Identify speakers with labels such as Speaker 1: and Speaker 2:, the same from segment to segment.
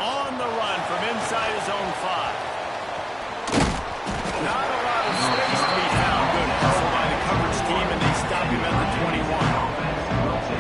Speaker 1: on the run from inside his own 5. Not a lot of space to be found. Good hustle by the coverage team, and they stop him at the 21.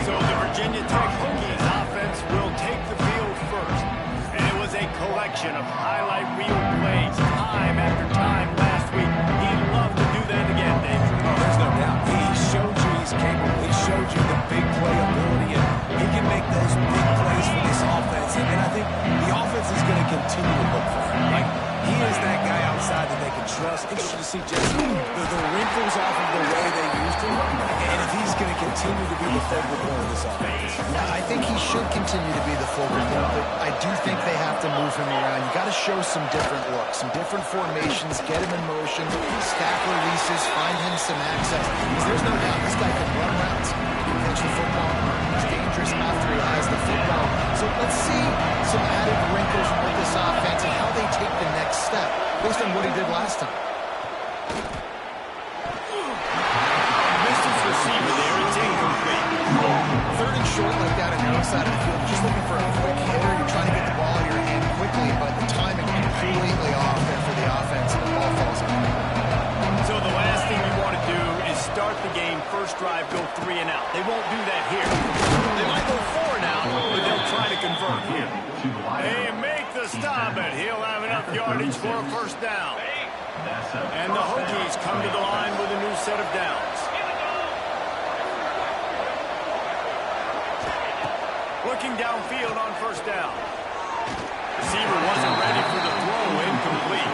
Speaker 1: So the Virginia Tech Hokies offense will take the field first. And it was a collection of highlight reel plays, time after time last week. He'd love to do that again, Dave.
Speaker 2: Oh, there's no doubt. He showed you he's capable. He showed you the big play ability, and he can make those big plays for this offense. And I think the offense is going to continue to look for him. Like, he is that guy outside that they can trust. Interesting to see just the wrinkles off of the way they used him. And if he's going to continue to be the focal point of this offense.
Speaker 3: Yeah, I think he should continue to be the focal point, but I do think they have to move him around. You got to show some different looks, some different formations, get him in motion, stack releases, find him some access. Because there's no doubt this guy can run routes, he can catch the football, he's dangerous after he has the football. So let's see some added wrinkles with this offense and how they take the next step based on what he did last time.
Speaker 1: Missed his receiver there. It's incomplete.
Speaker 3: Third and short like that on the outside of the field. Just looking for a quick hitter. You're trying to get the ball out of your hand quickly, but the timing completely off there for the offense, and the ball falls out.
Speaker 1: So the last thing you want to do is start the game, first drive, go 3 and out. They won't do that here. They might go 4 and out, but they'll try to convert here. They make the stop, and he'll have enough yardage for a first down. And the Hokies come to the line with a new set of downs. Looking downfield on first down. Receiver wasn't ready for the throw, incomplete.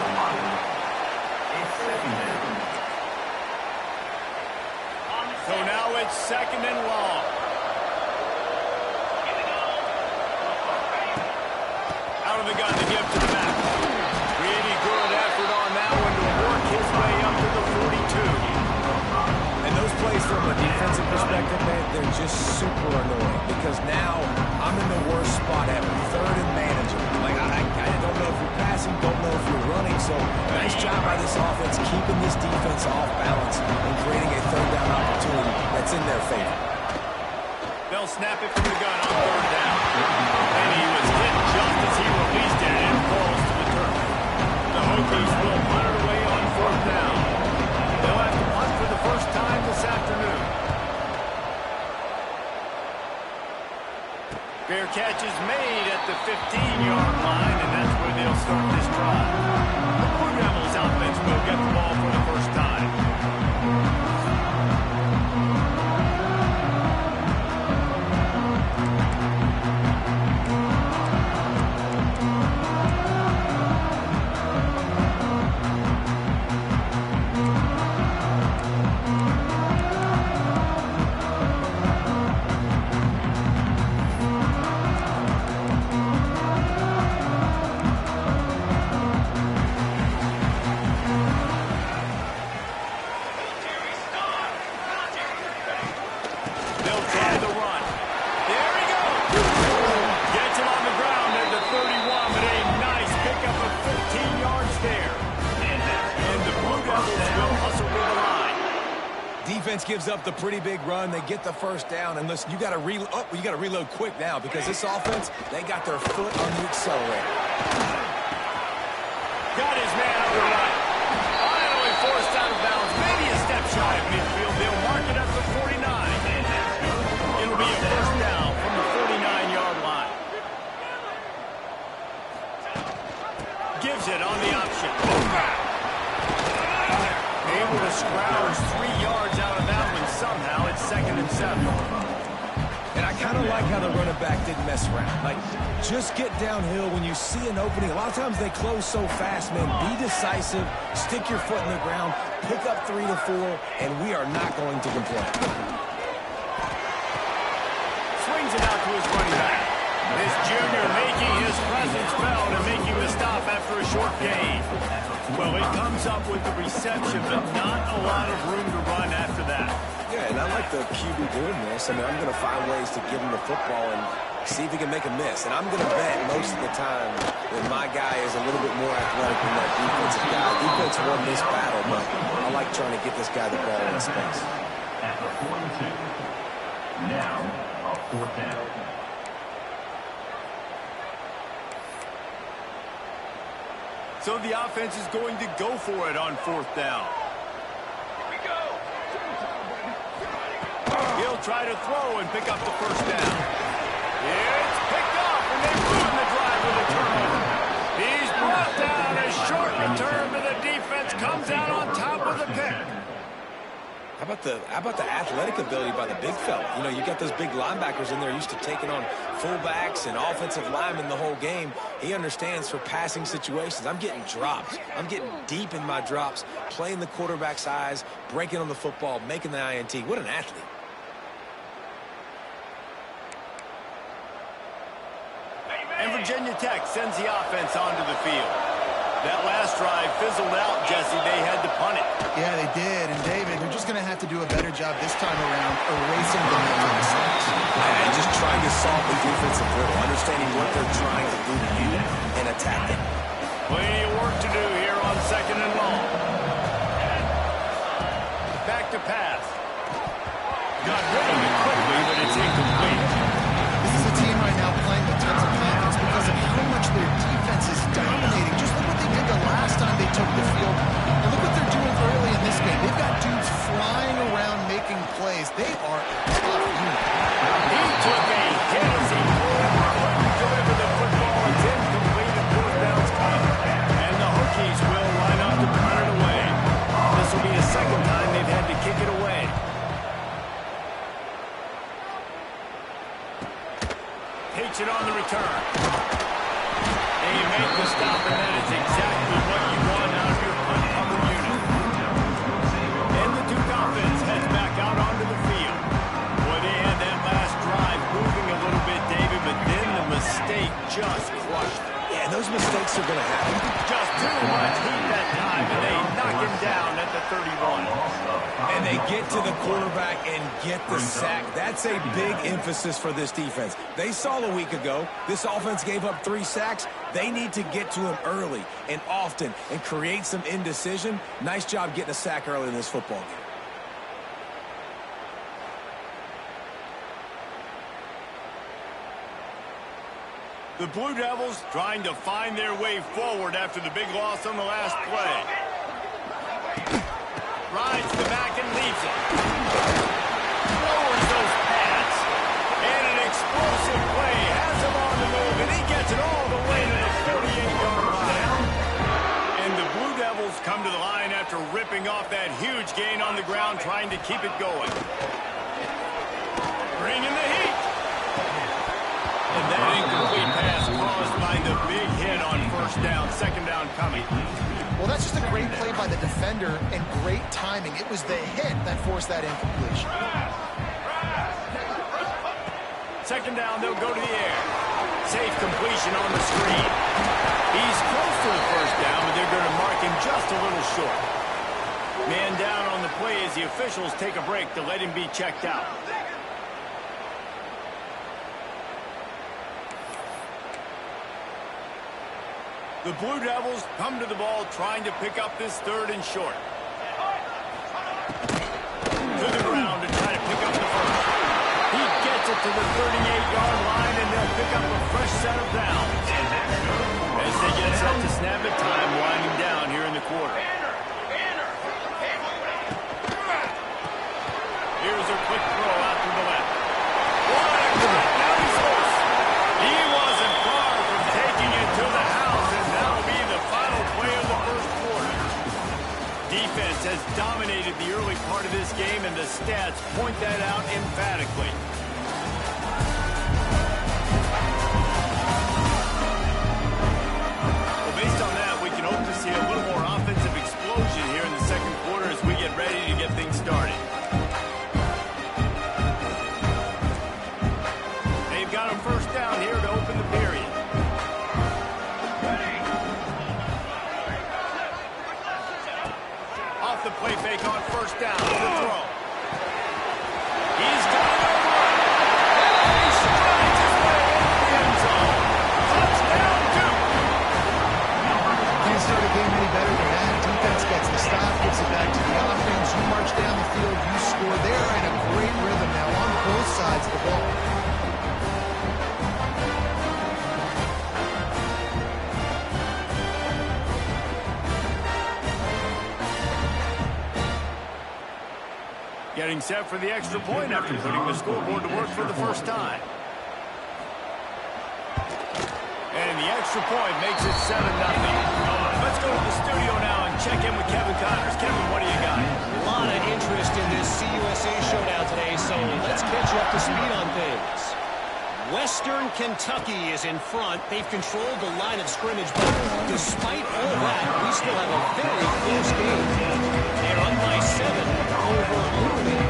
Speaker 1: So now it's 2nd and long. Out of the gun to give to the back. Really good effort on that one to work his way up to the 42.
Speaker 2: And those plays from a defensive perspective, man, they're just super annoying because now I'm in the worst spot ever. 3rd and manageable. Like, I don't know if you're passing, don't know if you're running. So nice job by this offense keeping this defense off balance and creating a 3rd down opportunity that's in their favor.
Speaker 1: They'll snap it from the gun on 3rd down. And he was hit just as he released it and falls to the turf. The Hokies will punt it away on 4th down. They'll have to punt for the first time this afternoon. Fair catch is made at the 15-yard line, and that's where they'll start this drive. The Blue Devils offense will get the ball for the first time.
Speaker 2: Defense gives up the pretty big run. They get the first down. And listen, you got to reload quick now because this offense, they got their foot on the accelerator.
Speaker 1: Got his man on the right. Finally forced out of bounds. Maybe a step shy of midfield. They'll mark it up to 49. It'll be a first down from the 49-yard line. Gives it on the option. Able to scrounge 3 yards out of that one somehow. It's 2nd and 7.
Speaker 2: And I kind of like how the running back didn't mess around. Like, just get downhill when you see an opening. A lot of times they close so fast, man. Be decisive, stick your foot in the ground, pick up 3 to 4, and we are not going to complain.
Speaker 1: Swings it out to his running back. This junior making his presence felt and making the stop after a short gain. Well, it comes up with the reception, but not a lot of room to run after that.
Speaker 2: Yeah, and I like the QB doing this. I mean, I'm going to find ways to give him the football and see if he can make a miss. And I'm going to bet most of the time that my guy is a little bit more athletic than that defensive guy. Defense won this battle, but I like trying to get this guy the ball in space.
Speaker 4: At the 42. Now, a 4th down.
Speaker 1: So the offense is going to go for it on 4th down. He'll try to throw and pick up the 1st down. It's picked up, and they ruin the drive with a turnover. He's brought down. A short return, but the defense comes out on top of the pick.
Speaker 2: How about the athletic ability by the big fella? You know, you got those big linebackers in there used to taking on fullbacks and offensive linemen the whole game. He understands for passing situations. I'm getting drops. I'm getting deep in my drops, playing the quarterback's eyes, breaking on the football, making the INT. What an athlete.
Speaker 1: And Virginia Tech sends the offense onto the field. That last drive fizzled out, Jesse. They had to punt it.
Speaker 3: Yeah, they did. And, David, they're just going to have to do a better job this time around erasing the mental mistakes.
Speaker 2: And just trying to solve the defensive riddle, understanding what they're trying to do to you and attack them.
Speaker 1: Plenty of work to do here on 2nd and long. Back to pass. Got rid of it quickly, but it's incomplete.
Speaker 3: This is a team right now playing with tons of confidence because of how much their defense is dominating. Just look what they did the last time they took the field. And look what they're doing early in this game. They've got dudes flying around making plays. They are a tough unit.
Speaker 1: He took a hit as he couldn't deliver the football. It's incomplete and 4th down's coming. And the Hokies will line up to punt it away. This will be the 2nd time they've had to kick it away. Takes it on the return. And you make the stop, and that is exactly what you want out of your punt cover unit. And the Duke offense heads back out onto the field. Boy, they had that last drive moving a little bit, David, but then the mistake just crushed them.
Speaker 2: Yeah, those mistakes are going to happen.
Speaker 1: Just too much heat that time, and they knock him down at the 31.
Speaker 2: And they get to the quarterback and get the sack. That's a big emphasis for this defense. They saw a week ago, this offense gave up 3 sacks. They need to get to him early and often and create some indecision. Nice job getting a sack early in this football game.
Speaker 1: The Blue Devils trying to find their way forward after the big loss on the last play. Rides the back and leaves it. Lowers those pads. And an explosive play. Has him on the move, and he gets it all the way to the 48-yard line. And the Blue Devils come to the line after ripping off that huge gain on the ground, trying to keep it going. Bringing the heat. And that incomplete pass caused by the big hit on 1st down, 2nd down coming.
Speaker 3: Well, that's just a great play by the defender and great timing. It was the hit that forced that incompletion.
Speaker 1: 2nd down, they'll go to the air. Safe completion on the screen. He's close to the 1st down, but they're going to mark him just a little short. Man down on the play as the officials take a break to let him be checked out. The Blue Devils come to the ball trying to pick up this 3rd and short. To the ground to try to pick up the 1st. He gets it to the 38-yard line, and they'll pick up a fresh set of downs. As they get set to snap it, time winding down here in the quarter. Here's a quick throw out to the left. What a cut! Now he's loose. He wasn't far from taking it to the house, and that'll be the final play of the 1st quarter. Defense has dominated the early part of this game, and the stats point that out emphatically. Well, based on that, we can hope to see a little more offensive explosion here in the 2nd quarter as we get ready to get things started. They've got a 1st down here to open the period. Off the play fake on 1st down. The throw. He's got it over. He strides his way into the end zone. Touchdown, Duke.
Speaker 3: Can't start a game any better than that. Defense gets the stop, gives it back to the offense. You march down the field, you score. They're in a great rhythm now on both sides of the ball.
Speaker 1: Getting set for the extra point after putting the scoreboard to work for the first time. And the extra point makes it 7-0. Let's go to the studio now and check in with Kevin Connors. Kevin, what do you got?
Speaker 5: A lot of interest in this CUSA showdown today, so let's catch you up to speed on things. Western Kentucky is in front. They've controlled the line of scrimmage, but despite all that, we still have a very close game. They're up by 7 over Liberty.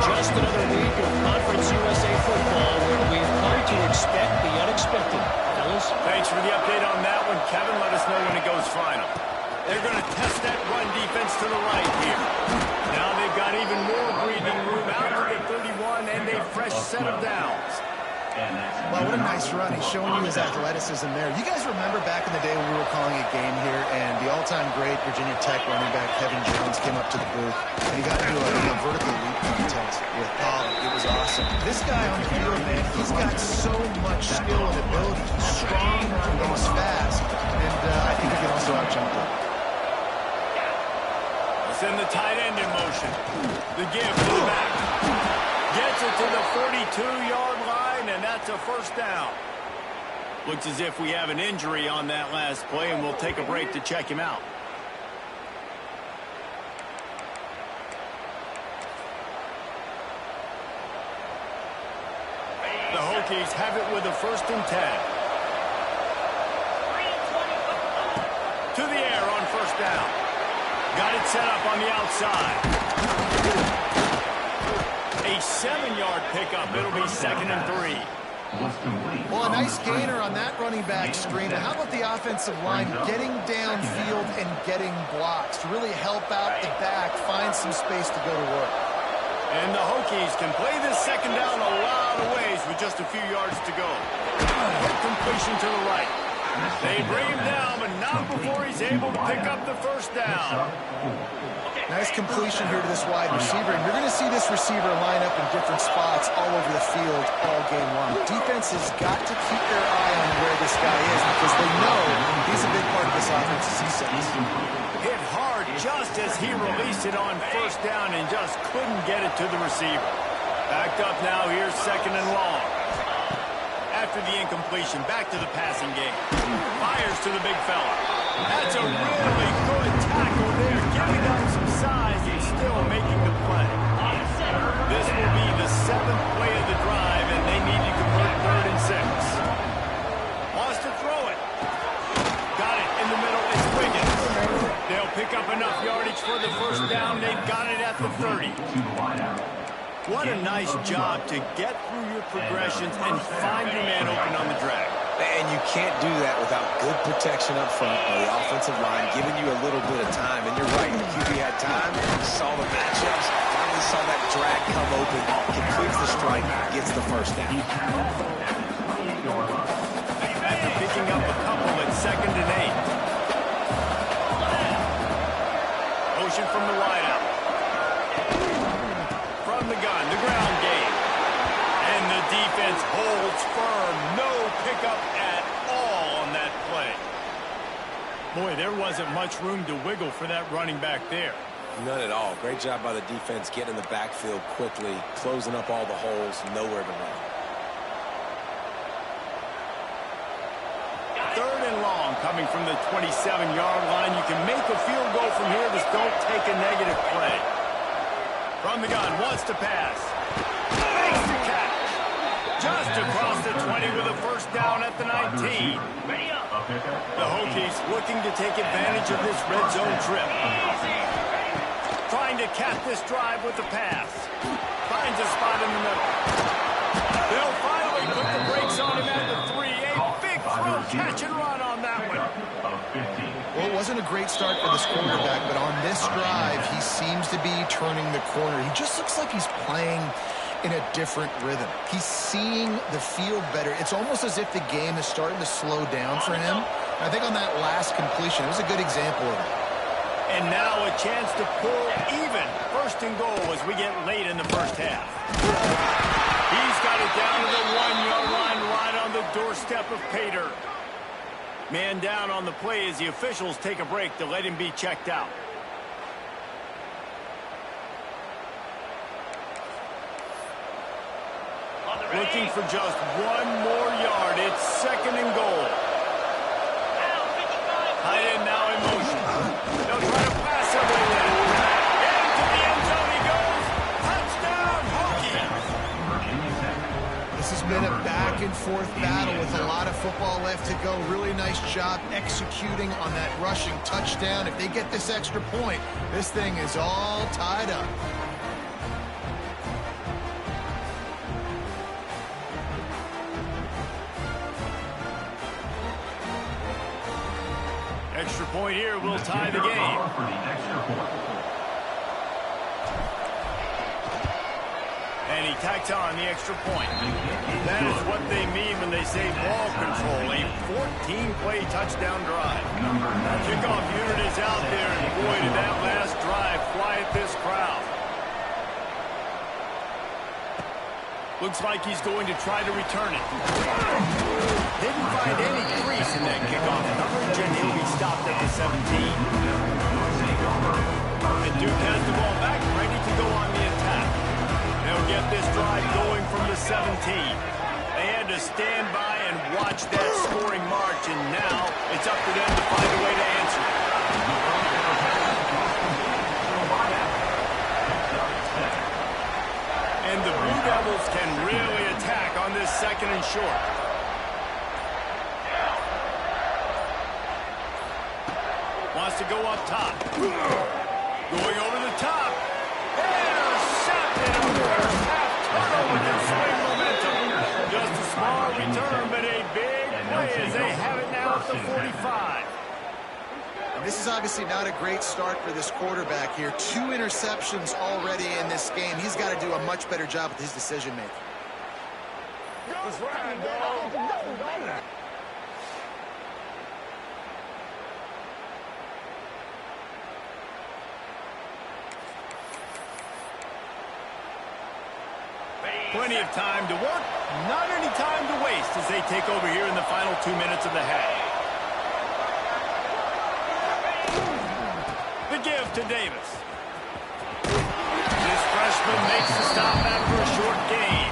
Speaker 5: Just another week of Conference USA football where we've come to expect the unexpected. Fellas?
Speaker 1: Thanks for the update on that one, Kevin. Let us know when it goes final. They're going to test that run defense to the right here. Now they've got even more breathing room out to the 31 and a fresh set of downs.
Speaker 3: Well, what a nice run. He's showing you his athleticism there. You guys remember back in the day when we were calling a game here and the all-time great Virginia Tech running back Kevin Jones came up to the booth and he got into a vertical leap contest with Pollard. It was awesome. This guy on the field, man, he's got so much skill and ability. He's strong and he's fast. And I think he can also out-jump him.
Speaker 1: Send the tight end in motion. The give to the back. Gets it to the 42-yard line, and that's a first down. Looks as if we have an injury on that last play, and we'll take a break to check him out. The Hokies have it with a 1st and 10. To the air on 1st down. Got it set up on the outside. A 7-yard pickup. It'll be 2nd and 3.
Speaker 3: Well, a nice gainer on that running back screen. How about the offensive line getting downfield and getting blocks to really help out the back, find some space to go to work.
Speaker 1: And the Hokies can play this 2nd down a lot of ways with just a few yards to go. Quick completion to the right. They bring him down, but not before he's able to pick up the 1st down.
Speaker 3: Nice completion here to this wide receiver, and you're going to see this receiver line up in different spots all over the field all game long. Defense has got to keep their eye on where this guy is because they know he's a big part of this offense as he sets.
Speaker 1: Hit hard just as he released it on 1st down and just couldn't get it to the receiver. Backed up now, here's 2nd and long. After the incompletion, back to the passing game. Fires to the big fella. That's a really good tackle there, giving up some size and still making the play. This will be the 7th play of the drive, and they need to convert 3rd and 6. Wants to throw it. Got it in the middle. It's Wiggins. They'll pick up enough yardage for the 1st down. They've got it at the 30. What a nice job to get through your progressions and find your man open on the drag.
Speaker 2: And you can't do that without good protection up front on the offensive line, giving you a little bit of time. And you're right, the QB had time, saw the matchups, finally saw that drag come open, completes the strike, gets the 1st down.
Speaker 1: After picking up a couple at 2nd and 8. Motion from the wideout. From the gun, the ground game. And the defense holds firm. No pickup at all on that play. Boy, there wasn't much room to wiggle for that running back there.
Speaker 2: None at all. Great job by the defense getting in the backfield quickly, closing up all the holes, nowhere to run.
Speaker 1: 3rd and long coming from the 27-yard line. You can make a field goal from here. Just don't take a negative play. From the gun, wants to pass. Makes the catch. Just across the 20 with a 1st down at the 19. The Hokies looking to take advantage of this red zone trip. Trying to cap this drive with the pass. Finds a spot in the middle. They'll finally put the brakes on him at the 3. A big throw, catch and run on that one.
Speaker 3: Well, it wasn't a great start for this quarterback, but on this drive, he seems to be turning the corner. He just looks like he's playing in a different rhythm. He's seeing the field better. It's almost as if the game is starting to slow down for him. And I think on that last completion, it was a good example of it.
Speaker 1: And now a chance to pull even 1st and goal as we get late in the 1st half. He's got it down to the 1-yard line right on the doorstep of Pater. Man down on the play as the officials take a break to let him be checked out. Looking for just one more yard. It's second and goal. Tight end now in motion. They'll try to pass it with that. Into the end zone he goes. Touchdown, Hokie.
Speaker 3: This has been a back-and-forth battle with a lot of football left to go. Really nice job executing on that rushing touchdown. If they get this extra point, this thing is all tied up.
Speaker 1: Extra point here will tie the game. And he tacks on the extra point. That is what they mean when they say ball control. A 14-play touchdown drive. Kickoff unit is out there, and boy, did that last drive quiet this crowd. Looks like he's going to try to return it. Didn't find any crease in that kickoff coverage, and he'll be stopped at the 17. And Duke has the ball back, ready to go on the attack. They'll get this drive going from the 17. They had to stand by and watch that scoring march, and now it's up to them to find a way to answer it. And the Blue Devils can really attack on this second and short. Wants to go up top. Going over the top. Intercepted. A first half turnover can swing momentum. Just a small return, but a big play as they have it now at the 45.
Speaker 3: And this is obviously not a great start for this quarterback here. 2 interceptions already in this game. He's got to do a much better job with his decision-making.
Speaker 1: Plenty of time to work, not any time to waste as they take over here in the final 2 minutes of the half. The give to Davis. This freshman makes the stop after a short gain.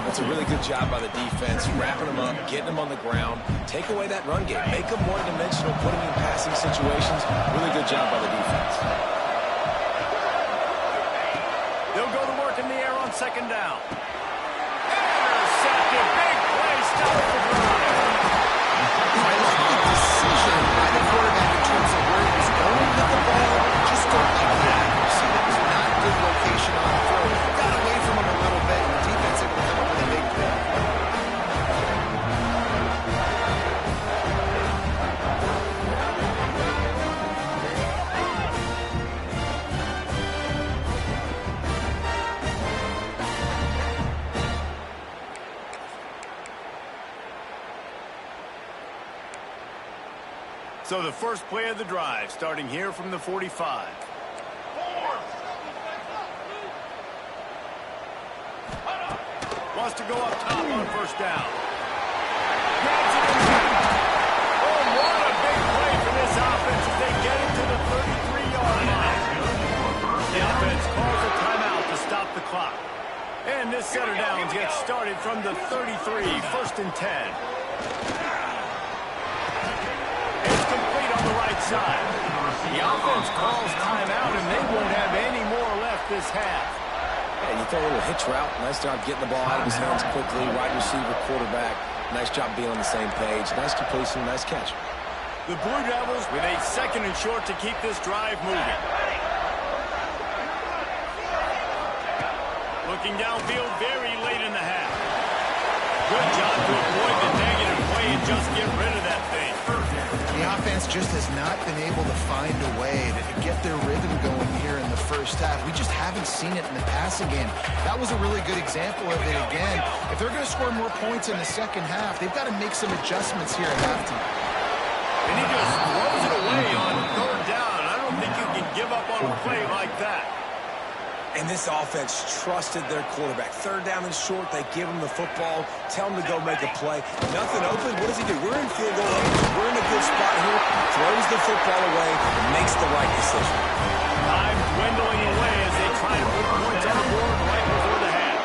Speaker 2: That's a really good job by the defense, wrapping them up, getting them on the ground, take away that run game, make them one-dimensional, put them in passing situations. Really good job by the defense.
Speaker 1: They'll go to work in the air on second down. Intercepted. Big play. Stop the drive.
Speaker 3: I like the decision by the quarterback in terms of where he was going with the ball. Just don't like the accuracy. It was not good location on the throw. Got away from him a little bit, and the defense able to come up with a big play.
Speaker 1: So the first play of the drive, starting here from the 45. Wants to go up top on first down. Grabs it inside. Oh, what a big play for this offense as they get it to the 33-yard line. The offense calls a timeout to stop the clock. And this setter downs gets started from the 33, first and 10. Right side. The offense calls timeout, and they won't have any more left this half.
Speaker 2: And you throw a little hitch route. Nice job getting the ball out of his hands quickly. Wide receiver, quarterback. Nice job being on the same page. Nice completion, nice catch.
Speaker 1: The Blue Devils with a second and short to keep this drive moving. Looking downfield very late in the half. Good job to avoid the negative play and just get rid of that thing.
Speaker 3: The offense just has not been able to find a way to get their rhythm going here in the first half. We just haven't seen it in the passing game. That was a really good example of it again. If they're going to score more points in the second half, they've got to make some adjustments here at halftime.
Speaker 1: And he just throws it away on third down. I don't think you can give up on a play like that.
Speaker 2: And this offense trusted their quarterback. Third down and short, they give him the football, tell him to go make a play. Nothing open, what does he do? We're in field goal range. We're in a good spot here. Throws the football away and makes the right decision.
Speaker 1: Time dwindling away as they try to put points on the board right before the half.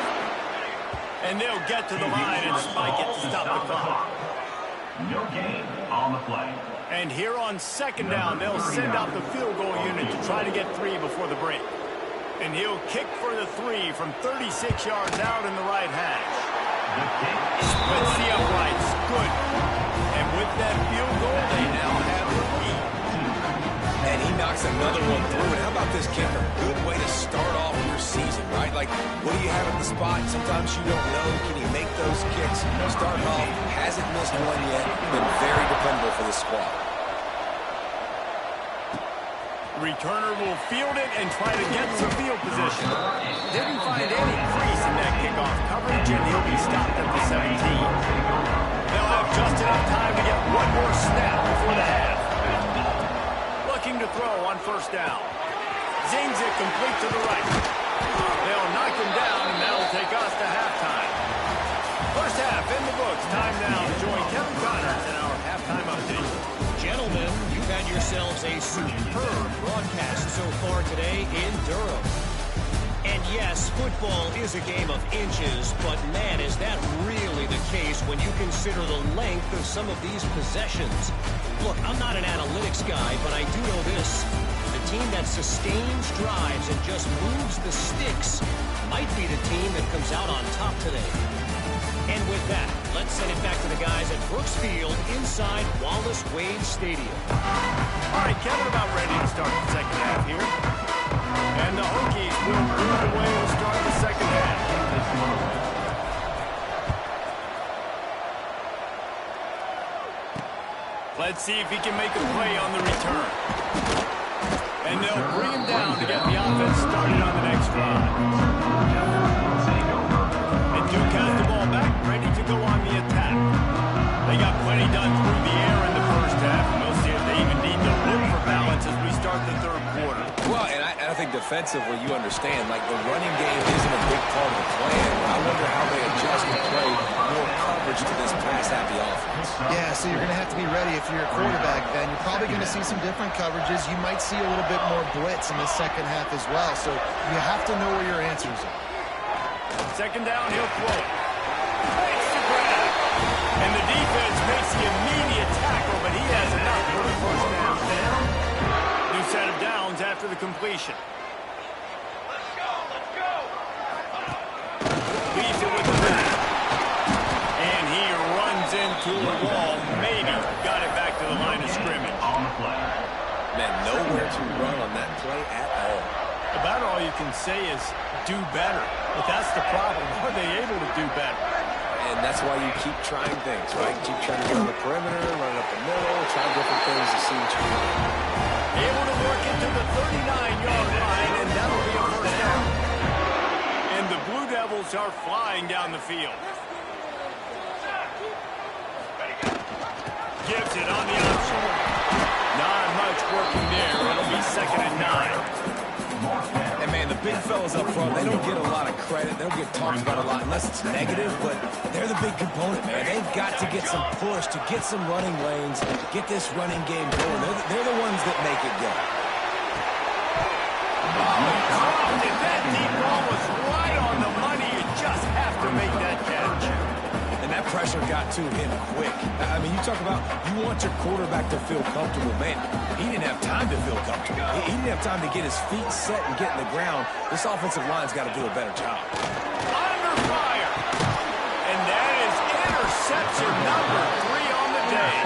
Speaker 1: And And they'll get to the line and spike it to stop the clock.
Speaker 4: No gain on the play.
Speaker 1: And here on second down, they'll send out the field goal unit to try to get 3 before the break. And he'll kick for the 3 from 36 yards out in the right hash. Splits the uprights. Good. And with that field goal, they now have the lead.
Speaker 2: And he knocks another one through. And how about this kicker? Good way to start off your season, right? Like, what do you have at the spot? Sometimes you don't know. Can he make those kicks? Starting off, hasn't missed one yet. Been very dependable for the squad.
Speaker 1: Returner will field it and try to get some field position. Didn't find any crease in that kickoff coverage, and he'll be stopped at the 17. They'll have just enough time to get one more snap before the half. Looking to throw on first down. Zings it complete to the right. They'll knock him down, and that'll take us to halftime. First half in the books. Time now to join Kevin Connors in our halftime update.
Speaker 5: Gentlemen, you've had yourselves a superb broadcast so far today in Durham. And yes, football is a game of inches, but man, is that really the case when you consider the length of some of these possessions. Look, I'm not an analytics guy, but I do know this. The team that sustains drives and just moves the sticks might be the team that comes out on top today. And with that, let's send it back to the guys at Brooks Field inside Wallace Wade Stadium.
Speaker 1: All right, Kevin, about ready to start the second half here. And the Hokies will move away to start the second half. Let's see if he can make a play on the return. And they'll bring him down to get the offense started on the next drive. And Duke has the ball back, ready to go on the attack. They got plenty done through the air in the first half, and we'll see if they even need to look for balance as we start the third quarter.
Speaker 2: Well, and I think defensively, you understand, like the running game isn't a big part of the plan. I wonder how they adjust and play more coverage to this pass-happy offense.
Speaker 3: Yeah, so you're going to have to be ready if you're a quarterback, then. You're probably going to see some different coverages. You might see a little bit more blitz in the second half as well. So you have to know where your answers are.
Speaker 1: Second down, he'll throw it. Makes the grab. And the defense makes the immediate tackle, but he has enough for the first down. New set of downs after the completion. Let's go. Leaves it with the back. And he runs into a wall. Maybe got it back to the line of scrimmage.
Speaker 4: On the play.
Speaker 2: Man, nowhere to run on that play at all.
Speaker 1: About all you can say is do better. But that's the problem. Are they able to do better?
Speaker 2: And that's why you keep trying things, right? Keep trying to get on the perimeter, run up the middle, try different things to see what you can do.
Speaker 1: Able to work into the 39-yard line, and that'll be a first down. And the Blue Devils are flying down the field. Gives it on the option. Not much working there. It'll be 2nd and 9.
Speaker 2: And man, the big fellas up front, they don't get a lot of credit. They don't get talked about a lot unless it's negative, but they're the big component, man. They've got to get some push, to get some running lanes, get this running game going. They're the ones that make it go.
Speaker 1: And that deep ball was right on the money. You just have to make that catch.
Speaker 2: And that pressure got to him quick. I mean, you talk about you want your quarterback to feel comfortable. Man, he didn't have time to feel comfortable. He didn't have time to get his feet set and get in the ground. This offensive line's got to do a better job.
Speaker 1: Under fire. And that is interception number 3 on the day.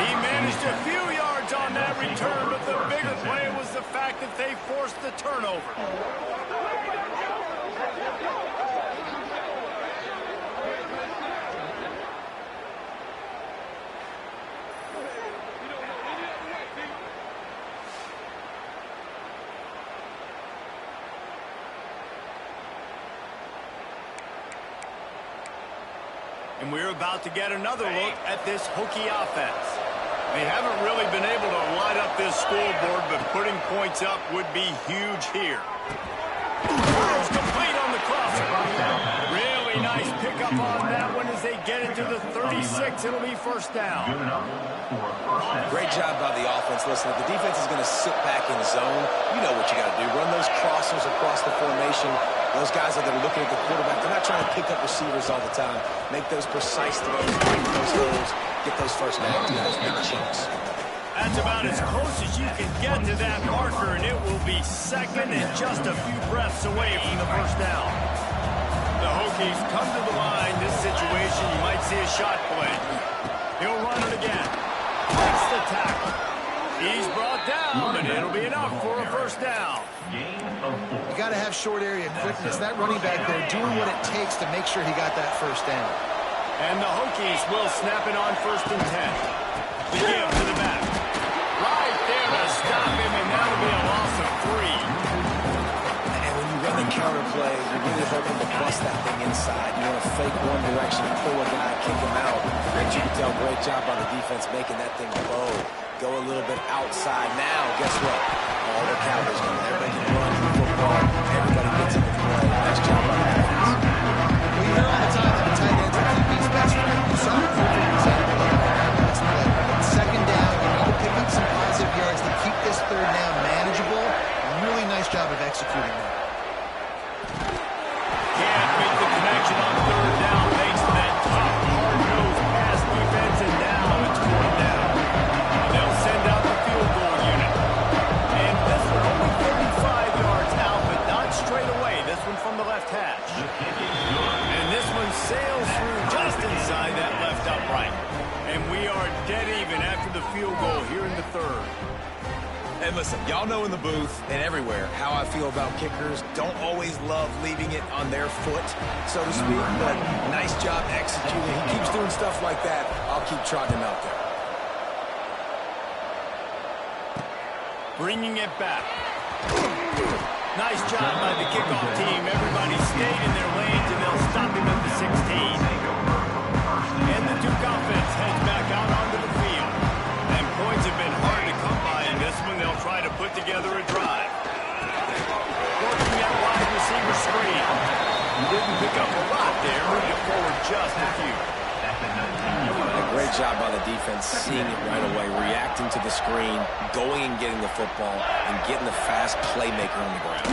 Speaker 1: He managed a few yards on that return, but the bigger play was the fact that they forced the turnover. And we're about to get another look at this Hokie offense. They haven't really been able to light up this scoreboard, but putting points up would be huge here. Throws complete on the crosser. Really nice pickup on that one as they get into the 36. It'll be first down.
Speaker 2: Great job by the offense. Listen, if the defense is going to sit back in zone, you know what you got to do. Run those crossers across the formation. Those guys that are looking at the quarterback, they're not trying to pick up receivers all the time. Make those precise throws, break those holes, get those first downs, get those big chunks.
Speaker 1: That's about as close as you can get to that marker, and it will be second and just a few breaths away from the first down. The Hokies come to the line. This situation, you might see a shot play. He'll run it again. Takes the tackle. He's brought down, and it'll be enough for a first down.
Speaker 3: You got to have short area quickness. That running back there doing what it takes to make sure he got that first down.
Speaker 1: And the Hokies will snap it on 1st and 10. The give to the back. Right there to stop him, and that'll be a loss of 3.
Speaker 2: And when you run the counter play, you're really hoping to bust that thing inside. You want to fake one direction, pull a guy, kick him out. And you can tell, great job by the defense making that thing low. Go a little bit outside. Now, guess what? All the Cowboys do. Everybody can run the football. Everybody gets in the play. Nice job by the defense.
Speaker 3: Well, you hear all the time that the tight ends are QB's best friend. You saw a perfect example of that on the last play. Second down, you need to pick up some positive yards to keep this third down manageable. Really nice job of executing that.
Speaker 1: Can't make the connection on 3rd down thanks to that tough, hard-nosed pass defense, and now it's 4th down. They'll send out the field goal unit. And this one only 35 yards out, but not straight away. This one from the left hash. And this one sails through just inside that left upright. And we are dead even after the field goal here in the 3rd.
Speaker 2: And listen, y'all know in the booth and everywhere how I feel about kickers. Don't always love leaving it on their foot, so to speak, but nice job executing. He keeps doing stuff like that. I'll keep trotting him out there.
Speaker 1: Bringing it back. Nice job by the kickoff team. Everybody stayed in their lanes, and they'll stop him at the 16. And the Duke offense heads back out onto the field. And points have been hard to come by in this one. They'll try to put together a drive. Working that wide receiver screen. Didn't pick up a lot there. Moved it forward just a few.
Speaker 2: A great job by the defense, seeing it right away, reacting to the screen, going and getting the football, and getting the fast playmaker on the ground.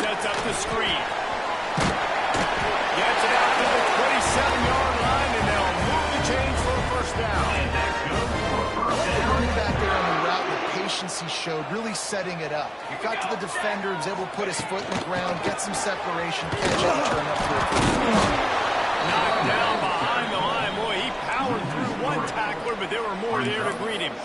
Speaker 1: Sets up the screen. Gets it out to the 27-yard line, and they'll move the chains for a first down.
Speaker 3: The running back there on the route, the patience he showed, really setting it up. He got to the defender, was able to put his foot in the ground, get some separation, catch it, and turn up for a first down.
Speaker 1: Knocked down behind the line. Boy, he powered through one tackler, but there were more there to greet him. They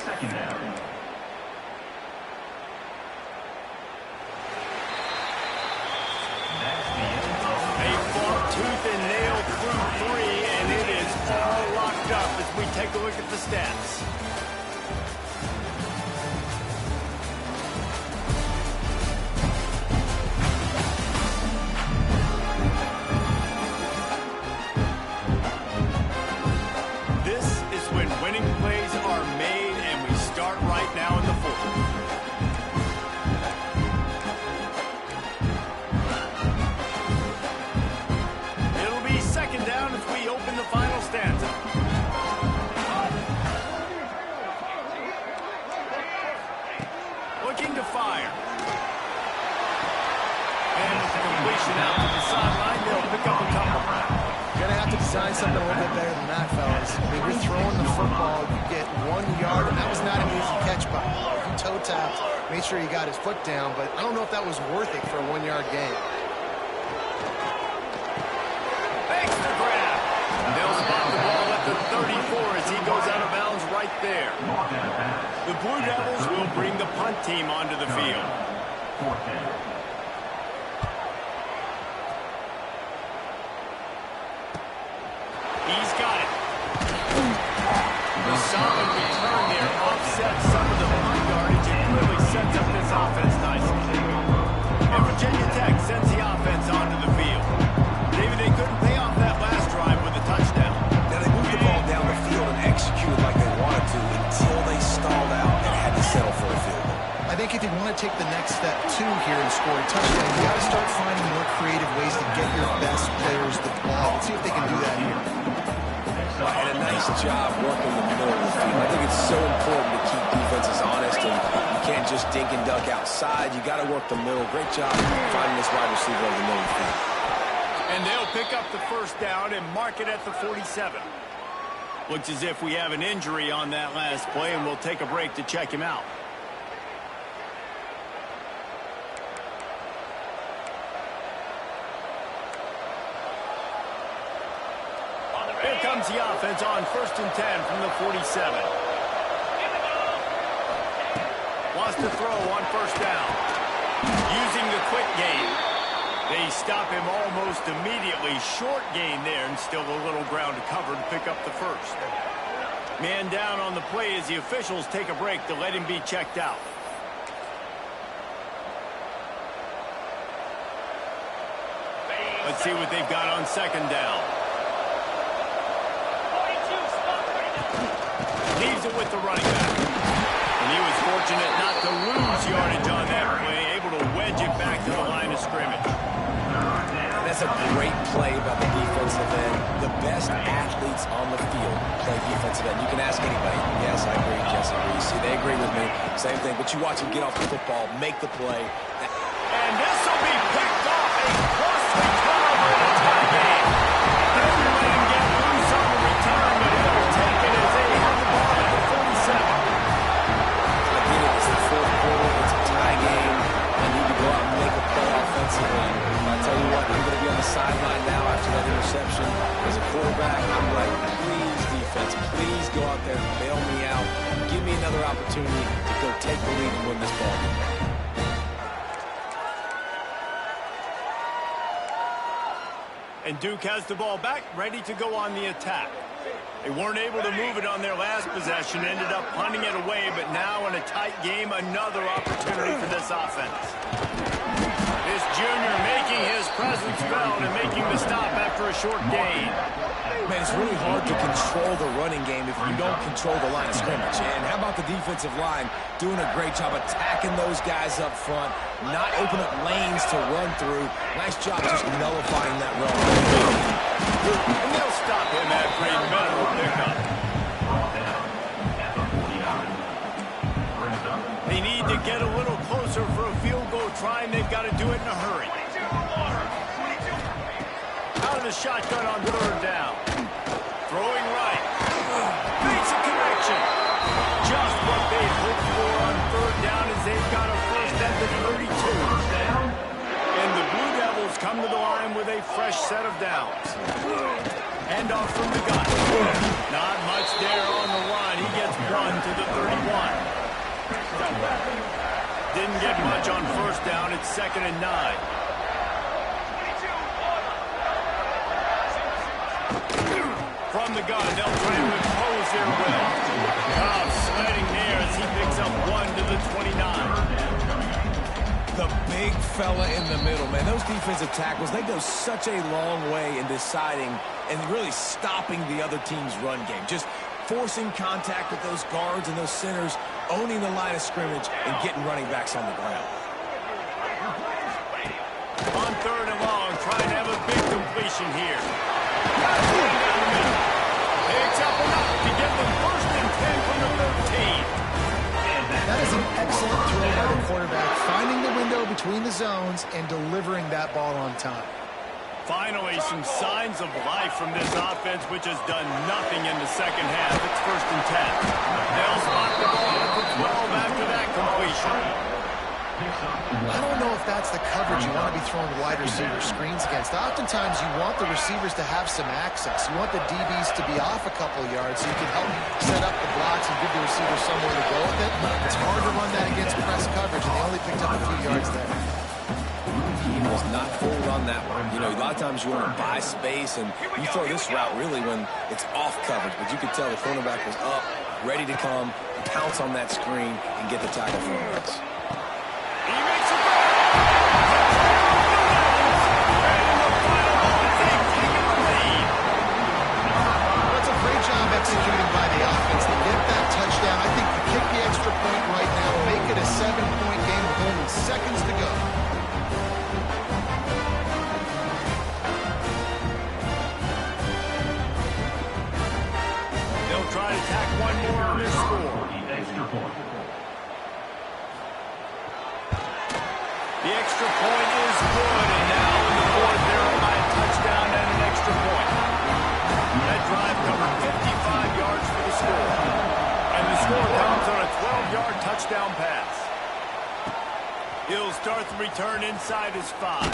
Speaker 1: fought tooth and nail through 3, and it is all locked up as we take a look at the stats. Winning plays are made, and we start right now in the 4th. It'll be 2nd down as we open the final stanza. Looking to fire. And with the completion out to the sideline, they'll pick up a couple.
Speaker 3: You're going to have to design something a little bit better than that, fellas. I mean, you're throwing the football, you get 1 yard, and that was not an easy catch by him. He toe-tapped, made sure he got his foot down, but I don't know if that was worth it for a 1-yard gain.
Speaker 1: Thanks for grab. They'll spot the ball at the 34 as he goes out of bounds right there. The Blue Devils will bring the punt team onto the field. He's got it. The solid return there offsets some of the punt yardage and really sets up this offense nicely. And Virginia Tech sends the offense onto the field. David, they couldn't pay off that last drive with a touchdown.
Speaker 2: Now, they moved the ball down the field and executed like they wanted to until they stalled out and had to settle for a field goal.
Speaker 3: I think if you want to take the next step, too, here and score a touchdown, you got to start finding more creative ways to get your best players the ball. Let's see if they can do that here.
Speaker 2: And a nice job working the middle of the field. I think it's so important to keep defenses honest, and you can't just dink and dunk outside. You got to work the middle. Great job finding this wide receiver over the middle of the field.
Speaker 1: And they'll pick up the first down and mark it at the 47. Looks as if we have an injury on that last play, and we'll take a break to check him out. Here comes the offense on 1st and 10 from the 47. Wants to throw on 1st down. Using the quick game. They stop him almost immediately. Short gain there, and still a little ground to cover to pick up the first. Man down on the play as the officials take a break to let him be checked out. Let's see what they've got on 2nd down. Leaves it with the running back. And he was fortunate not to lose yardage on that play, able to wedge it back to the line of scrimmage.
Speaker 2: That's a great play by the defensive end. The best athletes on the field play defensive end. You can ask anybody. Yes, I agree, Jesse Reese. See, they agree with me. Same thing. But you watch him get off the football, make the play.
Speaker 1: And this will be picked off. A costly turnover in a tie game. Doesn't let him get loose on the return, but he'll take it as they have the ball at the 47.
Speaker 2: I get it. It's the 4th quarter. It's a tie game. They need to go out and make a play offensively. I tell you what, you're going to be on the sideline now after that interception. As a quarterback, I'm like, please, defense, please go out there and bail me out. Give me another opportunity to go take the lead and win this ball game.
Speaker 1: And Duke has the ball back, ready to go on the attack. They weren't able to move it on their last possession, ended up punting it away, but now in a tight game, another opportunity for this offense. This junior making his presence felt and making the stop after a short gain.
Speaker 2: Man, it's really hard to control the running game if you don't control the line of scrimmage. And how about the defensive line doing a great job attacking those guys up front, not opening up lanes to run through. Nice job just nullifying that run.
Speaker 1: And they'll stop him after a minimal pickup. They need to get a little closer for a field goal try, and they've got to do it in a hurry. Out of the shotgun on 3rd down. Throwing right. Makes a connection. Just what they hoped for on 3rd down as they've got a first at the 32. And the Blue Devils come to the line with a fresh set of downs. Hand off from the gun. Not much there on the line. He gets 1 to the 31. Didn't get much on 1st down. It's 2nd and 9. From the gun, they'll try to impose their will. Cobb sledding there as he picks up 1 to the 29.
Speaker 2: The big fella in the middle, man. Those defensive tackles, they go such a long way in deciding and really stopping the other team's run game. Just forcing contact with those guards and those centers, owning the line of scrimmage, and getting running backs on the ground.
Speaker 1: On 3rd and long, trying to have a big completion here. Picks up enough to get them 1st and 10 from the 13.
Speaker 3: That is an excellent throw by the quarterback, finding the window between the zones and delivering that ball on time.
Speaker 1: Finally, some signs of life from this offense, which has done nothing in the 2nd half. It's 1st and 10. They'll spot the ball at the 12 after that completion.
Speaker 3: I don't know if that's the coverage you want to be throwing wide receiver screens against. Oftentimes, you want the receivers to have some access. You want the DBs to be off a couple of yards so you can help set up the blocks and give the receiver somewhere to go with it. It's hard to run that against press coverage, and they only picked up a few yards there.
Speaker 2: He was not fooled on that one. You know, a lot of times you want to buy space, and you throw this route really when it's off coverage. But you could tell the cornerback was up, ready to come, pounce on that screen, and get the tackle for him.
Speaker 1: He makes a break. And the final ball, they've taken the lead.
Speaker 3: That's a great job executing by the offense to get that touchdown. I think you kick the extra point right now, make it a 7-point game with only seconds to go.
Speaker 1: one more on this score.
Speaker 4: The extra point.
Speaker 1: The extra point is good, and now in the fourth, they're on a touchdown and an extra point. That drive covered 55 yards for the score. And the score comes on a 12-yard touchdown pass. He'll start the return inside his 5.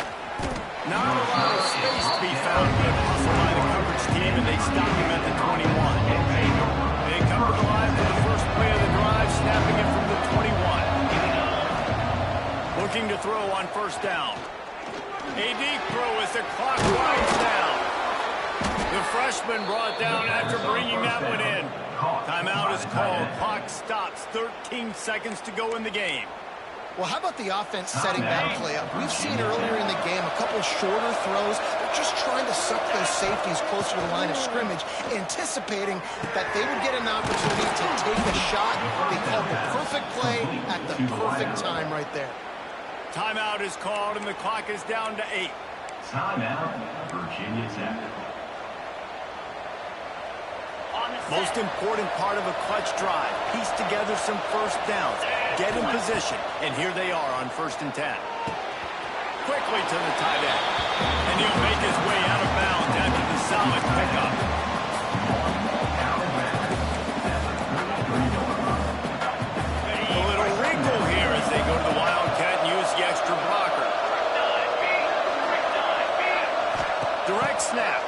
Speaker 1: Not a lot of space to be found. Good hustle by the coverage team, and they stop him at the 21. They come to the line for the first play of the drive, snapping it from the 21. Looking to throw on first down. A deep throw as the clock winds down. The freshman brought down after bringing that one in. Timeout is called. Clock stops. 13 seconds to go in the game.
Speaker 3: Well, how about the offense setting that play up? We've seen earlier in the game a couple shorter throws. They're just trying to suck those safeties closer to the line of scrimmage, anticipating that they would get an opportunity to take a shot. They called the perfect play at the perfect time right there.
Speaker 1: Timeout is called, and the clock is down to 8.
Speaker 4: Timeout, Virginia Tech.
Speaker 1: Most important part of a clutch drive. Piece together some first downs. Get in position. And here they are on 1st and 10. Quickly to the tight end. And he'll make his way out of bounds after the solid pickup. A little wrinkle here as they go to the Wildcat and use the extra blocker. Direct snap.